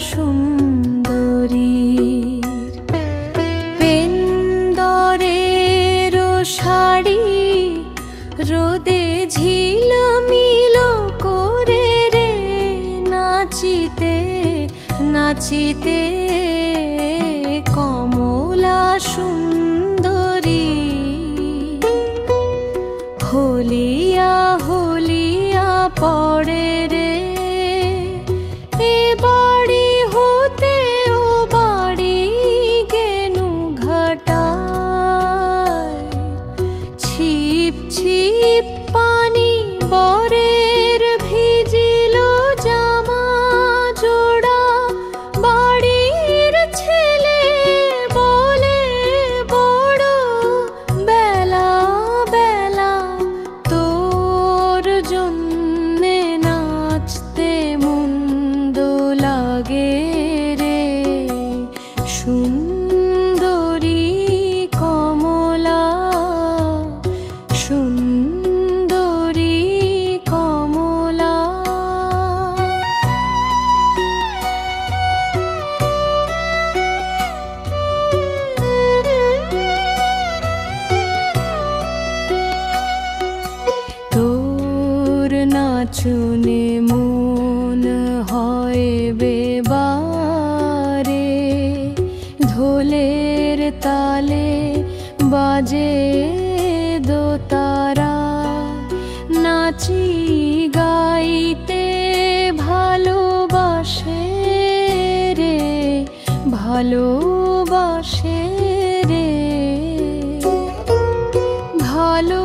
সুন্দরী পেন্দরের শাড়ি রোদে ঝিলমিল করে রে নাচিতে নাচিতে কমলা সুন্দরী হলিয়া হলিয়া পড়ে রে এ বাড়ি হতে ও বাড়ি গেনু ঘাটায় ছিপ ছিপ পানি বরের ভিজিল জামা জোড়া বাড়ির ছেলে বলে বড় বেলা বেলা তোর জন্যে নাচতে মন্দ লাগে রে সুন্দরী কমলা সুন্দরী কমলা তোর নাচনে মন হয় বেবারে ঢোলের তালে বাজে দোতারা নাচি গাইতে ভালোবাসে রে ভালোবাসে রে ভালো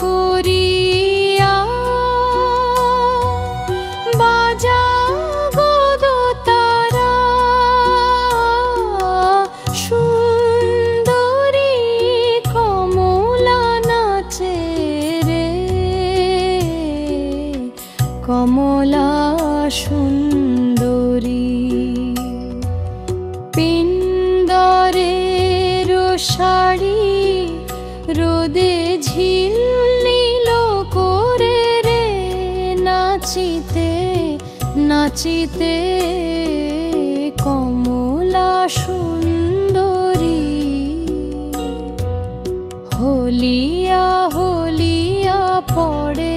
করিয়া বাজা গো দোতারা সুন্দরী কমলা নাচে রে কমলা সুন্দরী পিন্দরের শাড়ি রোদে ঝিলমিল করে রে নাচিতে নাচিতে কমলা সুন্দরী হলিয়া হলিয়া পড়ে